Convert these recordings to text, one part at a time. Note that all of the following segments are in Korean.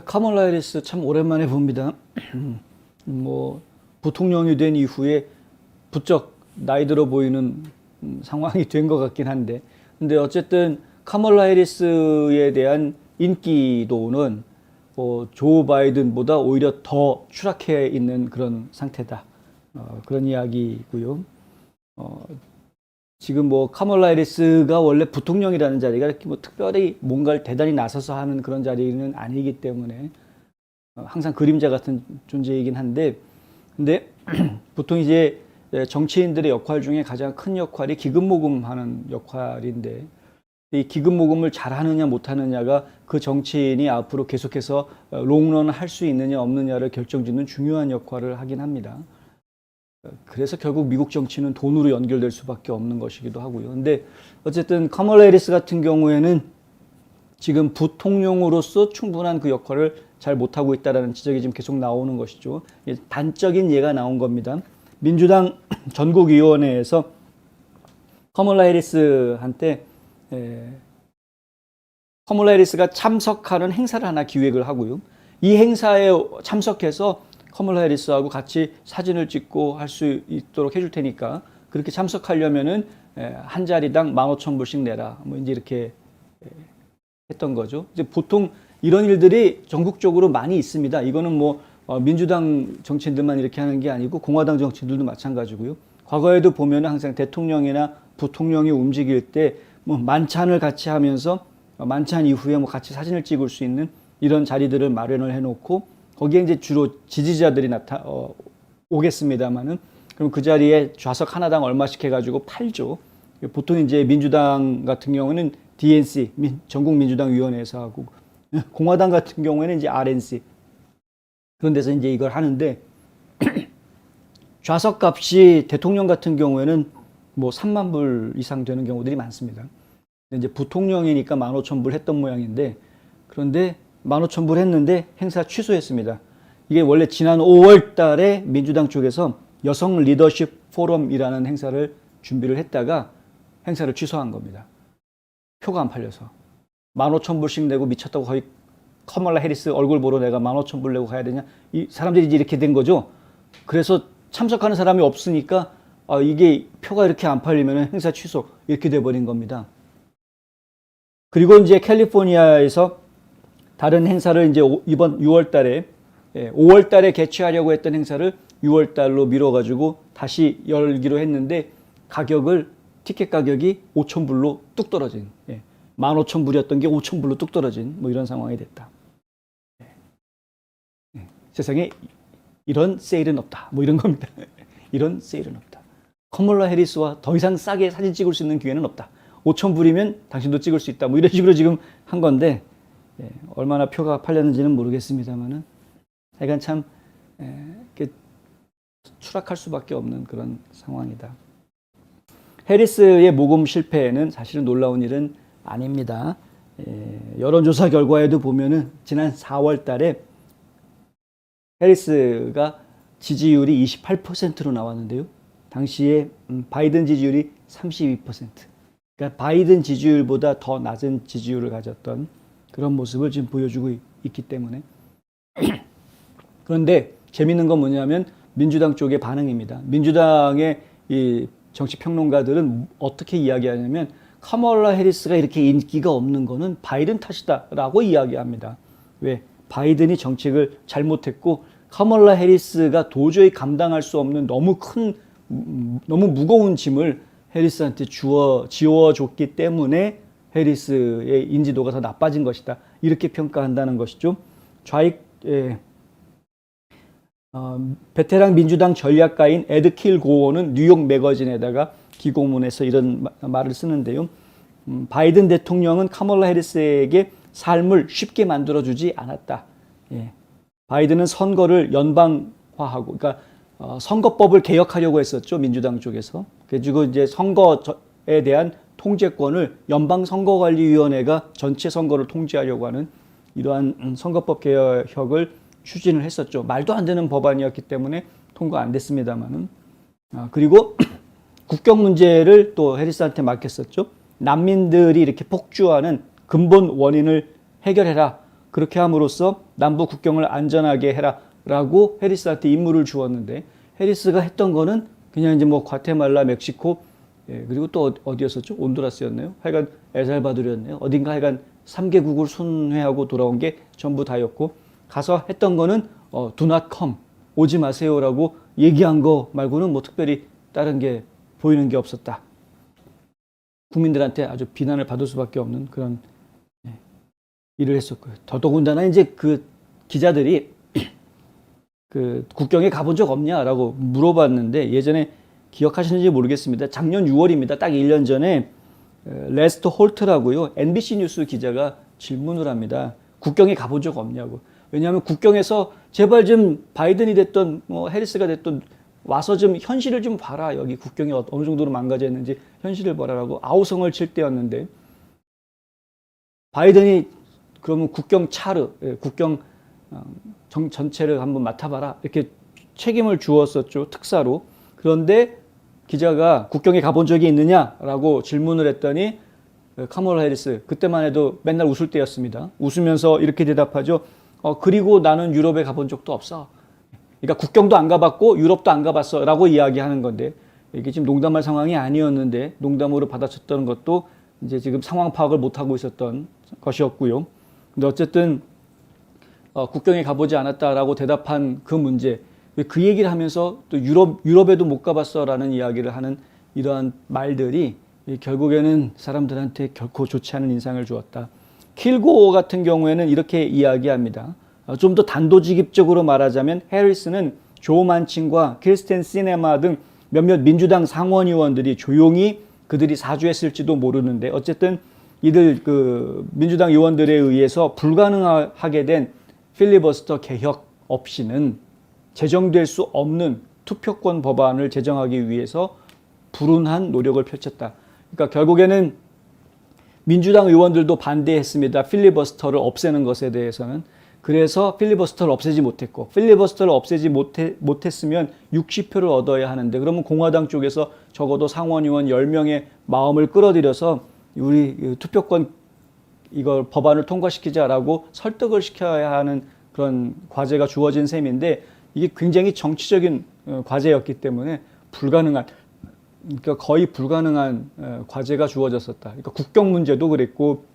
카멀라 해리스 참 오랜만에 봅니다. 뭐 부통령이 된 이후에 부쩍 나이 들어 보이는 상황이 된 것 같긴 한데, 근데 어쨌든 카멀라 해리스에 대한 인기도는 조 바이든보다 오히려 더 추락해 있는 그런 상태다. 그런 이야기고요. 지금 카멀라 해리스가 원래 부통령이라는 자리가 이렇게 특별히 뭔가를 대단히 나서서 하는 그런 자리는 아니기 때문에 항상 그림자 같은 존재이긴 한데, 근데 보통 이제 정치인들의 역할 중에 가장 큰 역할이 기금 모금하는 역할인데, 이 기금 모금을 잘하느냐 못하느냐가 그 정치인이 앞으로 계속해서 롱런을 할 수 있느냐 없느냐를 결정짓는 중요한 역할을 하긴 합니다. 그래서 결국 미국 정치는 돈으로 연결될 수밖에 없는 것이기도 하고요. 근데 어쨌든 카멀라 해리스 같은 경우에는 지금 부통령으로서 충분한 그 역할을 잘 못하고 있다는 지적이 지금 계속 나오는 것이죠. 단적인 예가 나온 겁니다. 민주당 전국위원회에서 카멀라 해리스한테 카멀라 해리스가 참석하는 행사를 하나 기획을 하고요. 이 행사에 참석해서 카멀라 해리스하고 같이 사진을 찍고 할 수 있도록 해줄 테니까 그렇게 참석하려면은 한 자리당 15,000불씩 내라. 뭐 이제 이렇게 했던 거죠. 이제 보통 이런 일들이 전국적으로 많이 있습니다. 이거는 민주당 정치인들만 이렇게 하는 게 아니고 공화당 정치인들도 마찬가지고요. 과거에도 보면 항상 대통령이나 부통령이 움직일 때 만찬을 같이 하면서 만찬 이후에 같이 사진을 찍을 수 있는 이런 자리들을 마련을 해놓고 거기에 이제 주로 지지자들이 오겠습니다만은 그럼 그 자리에 좌석 하나당 얼마씩 해가지고 팔죠. 보통 이제 민주당 같은 경우는 DNC 전국민주당위원회에서 하고, 공화당 같은 경우에는 이제 RNC 그런 데서 이제 이걸 하는데, 좌석 값이 대통령 같은 경우에는 3만 불 이상 되는 경우들이 많습니다. 이제 부통령이니까 15,000불 했던 모양인데, 그런데 15,000불 했는데 행사 취소했습니다. 이게 원래 지난 5월 달에 민주당 쪽에서 여성 리더십 포럼이라는 행사를 준비를 했다가 행사를 취소한 겁니다. 표가 안 팔려서. 15,000불씩 내고 미쳤다고, 거의 카멀라 해리스 얼굴 보러 내가 15,000불 내고 가야 되냐. 이 사람들이 이제 이렇게 된 거죠. 그래서 참석하는 사람이 없으니까 이게 표가 이렇게 안 팔리면 행사 취소 이렇게 돼버린 겁니다. 그리고 이제 캘리포니아에서 다른 행사를 이제 이번 6월 달에 5월 달에 개최하려고 했던 행사를 6월 달로 미뤄가지고 다시 열기로 했는데, 티켓 가격이 5,000불로 뚝 떨어진, 15,000불이었던 게 5,000불로 뚝 떨어진 이런 상황이 됐다. 세상에 이런 세일은 없다. 이런 겁니다. 이런 세일은 없다. 카멀라 해리스와 더 이상 싸게 사진 찍을 수 있는 기회는 없다. 5,000불이면 당신도 찍을 수 있다. 이런 식으로 지금 한 건데, 얼마나 표가 팔렸는지는 모르겠습니다만은 하여간 참 추락할 수밖에 없는 그런 상황이다. 해리스의 모금 실패는 사실은 놀라운 일은 아닙니다. 여론조사 결과에도 보면은 지난 4월 달에 해리스가 지지율이 28%로 나왔는데요. 당시에 바이든 지지율이 32%. 그러니까 바이든 지지율보다 더 낮은 지지율을 가졌던 그런 모습을 지금 보여주고 있기 때문에. 그런데 재밌는 건 뭐냐면 민주당 쪽의 반응입니다. 민주당의 이 정치평론가들은 어떻게 이야기하냐면 카멀라 해리스가 이렇게 인기가 없는 거는 바이든 탓이다라고 이야기합니다. 왜? 바이든이 정책을 잘못했고 카멀라 해리스가 도저히 감당할 수 없는 너무 무거운 짐을 해리스한테 지워줬기 때문에 해리스의 인지도가 더 나빠진 것이다. 이렇게 평가한다는 것이죠. 베테랑 민주당 전략가인 에드 킬 고어는 뉴욕 매거진에다가 기고문에서 이런 말을 쓰는데요. 바이든 대통령은 카멀라 해리스에게 삶을 쉽게 만들어주지 않았다. 바이든은 선거를 연방화하고, 그러니까 선거법을 개혁하려고 했었죠. 민주당 쪽에서. 그래가지고 이제 선거에 대한 통제권을 연방선거관리위원회가 전체 선거를 통제하려고 하는 이러한 선거법 개혁을 추진을 했었죠. 말도 안 되는 법안이었기 때문에 통과 안 됐습니다만은. 그리고 국경 문제를 또 해리스한테 맡겼었죠. 난민들이 이렇게 폭주하는 근본 원인을 해결해라. 그렇게 함으로써 남북 국경을 안전하게 해라라고 해리스한테 임무를 주었는데 해리스가 했던 거는 그냥 이제 뭐 과테말라, 멕시코, 그리고 또 어디였었죠? 온두라스였네요. 하여간 엘살바도르였네요. 어딘가 하여간 3개국을 순회하고 돌아온 게 전부 다였고 가서 했던 거는 do not come, 오지 마세요라고 얘기한 거 말고는 뭐 특별히 다른 게 보이는 게 없었다. 국민들한테 아주 비난을 받을 수밖에 없는 그런 일을 했었고요. 더더군다나 이제 그 기자들이 그 국경에 가본 적 없냐라고 물어봤는데 예전에 기억하시는지 모르겠습니다. 작년 6월입니다. 딱 1년 전에 레스터 홀트라고요. NBC 뉴스 기자가 질문을 합니다. 국경에 가본 적 없냐고. 왜냐하면 국경에서 제발 좀 바이든이 됐던 뭐 해리스가 됐던 와서 좀 현실을 좀 봐라. 여기 국경이 어느 정도로 망가져 있는지 현실을 봐라라고 아우성을 칠 때였는데 바이든이 그러면 국경 차르, 국경 전체를 한번 맡아봐라. 이렇게 책임을 주었었죠. 특사로. 그런데 기자가 국경에 가본 적이 있느냐라고 질문을 했더니 카멀라 해리스 그때만 해도 맨날 웃을 때였습니다. 웃으면서 이렇게 대답하죠. 그리고 나는 유럽에 가본 적도 없어. 그러니까 국경도 안 가봤고 유럽도 안 가봤어 라고 이야기하는 건데 이게 지금 농담할 상황이 아니었는데 농담으로 받아쳤던 것도 이제 지금 상황 파악을 못하고 있었던 것이었고요. 근데 어쨌든 국경에 가보지 않았다라고 대답한 그 문제, 그 얘기를 하면서 또 유럽에도 못 가봤어라는 이야기를 하는 이러한 말들이 결국에는 사람들한테 결코 좋지 않은 인상을 주었다. 킬고어 같은 경우에는 이렇게 이야기합니다. 좀 더 단도직입적으로 말하자면 해리스는 조 만친과 크리스텐 시네마 등 몇몇 민주당 상원의원들이 조용히 그들이 사주했을지도 모르는데 어쨌든 이들 그 민주당 의원들에 의해서 불가능하게 된 필리버스터 개혁 없이는 제정될 수 없는 투표권 법안을 제정하기 위해서 불운한 노력을 펼쳤다. 그러니까 결국에는 민주당 의원들도 반대했습니다. 필리버스터를 없애는 것에 대해서는. 그래서 필리버스터를 없애지 못했고 필리버스터를 없애지 못했으면 60표를 얻어야 하는데 그러면 공화당 쪽에서 적어도 상원의원 10명의 마음을 끌어들여서 우리 투표권 이걸 법안을 통과시키자라고 설득을 시켜야 하는 그런 과제가 주어진 셈인데 이게 굉장히 정치적인 과제였기 때문에 불가능한, 그러니까 거의 불가능한 과제가 주어졌었다. 그러니까 국경 문제도 그랬고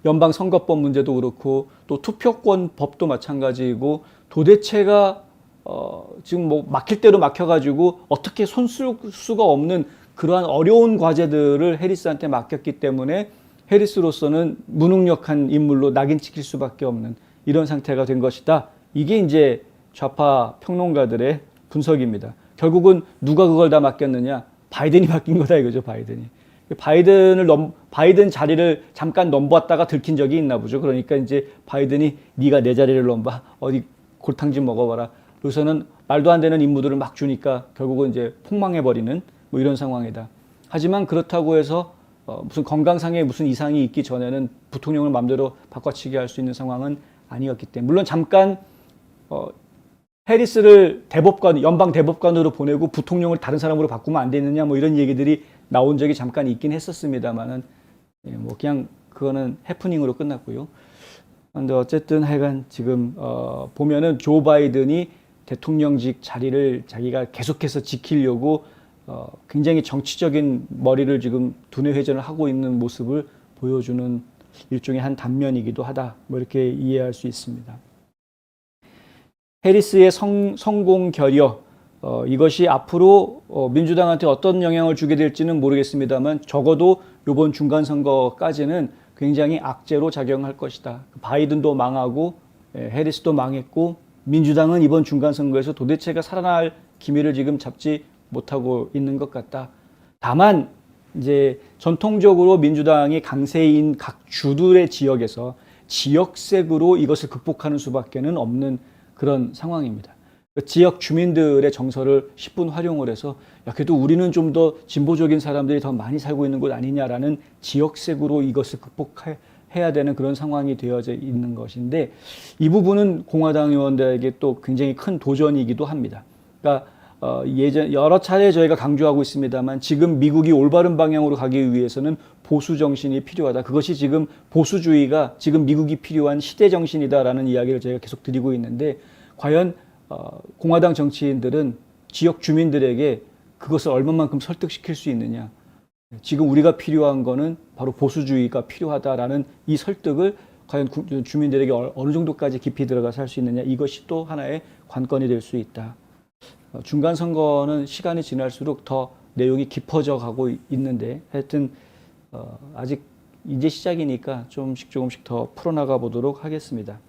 연방 선거법 문제도 그렇고 또 투표권 법도 마찬가지이고 도대체가 지금 뭐 막힐 대로 막혀가지고 어떻게 손쓸 수가 없는 그러한 어려운 과제들을 해리스한테 맡겼기 때문에 해리스로서는 무능력한 인물로 낙인 찍힐 수밖에 없는 이런 상태가 된 것이다. 이게 이제 좌파 평론가들의 분석입니다. 결국은 누가 그걸 다 맡겼느냐? 바이든이 맡긴 거다 이거죠, 바이든이. 바이든 자리를 잠깐 넘보았다가 들킨 적이 있나 보죠. 그러니까 이제 바이든이 네가 내 자리를 넘봐. 어디 골탕 좀 먹어봐라. 그래서는 말도 안 되는 임무들을 막 주니까 결국은 이제 폭망해버리는 뭐 이런 상황이다. 하지만 그렇다고 해서 무슨 건강상에 무슨 이상이 있기 전에는 부통령을 마음대로 바꿔치기 할 수 있는 상황은 아니었기 때문에 물론 잠깐 해리스를 대법관, 연방 대법관으로 보내고 부통령을 다른 사람으로 바꾸면 안 되느냐 뭐 이런 얘기들이 나온 적이 잠깐 있긴 했었습니다만은 뭐 그냥 그거는 해프닝으로 끝났고요. 그런데 어쨌든 하여간 지금 보면은 조 바이든이 대통령직 자리를 자기가 계속해서 지키려고 굉장히 정치적인 머리를 지금 두뇌 회전을 하고 있는 모습을 보여주는 일종의 한 단면이기도 하다. 뭐 이렇게 이해할 수 있습니다. 해리스의 성공 결여, 이것이 앞으로 민주당한테 어떤 영향을 주게 될지는 모르겠습니다만 적어도 이번 중간선거까지는 굉장히 악재로 작용할 것이다. 바이든도 망하고 해리스도 망했고 민주당은 이번 중간선거에서 도대체가 살아날 기미를 지금 잡지 못하고 있는 것 같다. 다만 이제 전통적으로 민주당이 강세인 각 주들의 지역에서 지역색으로 이것을 극복하는 수밖에는 없는 그런 상황입니다. 지역 주민들의 정서를 10분 활용을 해서 야, 그래도 우리는 좀 더 진보적인 사람들이 더 많이 살고 있는 곳 아니냐라는 지역색으로 이것을 극복해야 되는 그런 상황이 되어져 있는 것인데 이 부분은 공화당 의원들에게 또 굉장히 큰 도전이기도 합니다. 그러니까 예전 여러 차례 저희가 강조하고 있습니다만 지금 미국이 올바른 방향으로 가기 위해서는 보수 정신이 필요하다. 그것이 지금 보수주의가 지금 미국이 필요한 시대 정신이다라는 이야기를 저희가 계속 드리고 있는데 과연 공화당 정치인들은 지역 주민들에게 그것을 얼마만큼 설득시킬 수 있느냐. 지금 우리가 필요한 거는 바로 보수주의가 필요하다라는 이 설득을 과연 주민들에게 어느 정도까지 깊이 들어가서 할 수 있느냐. 이것이 또 하나의 관건이 될 수 있다. 중간 선거는 시간이 지날수록 더 내용이 깊어져 가고 있는데 하여튼 아직 이제 시작이니까 조금씩 더 풀어나가 보도록 하겠습니다.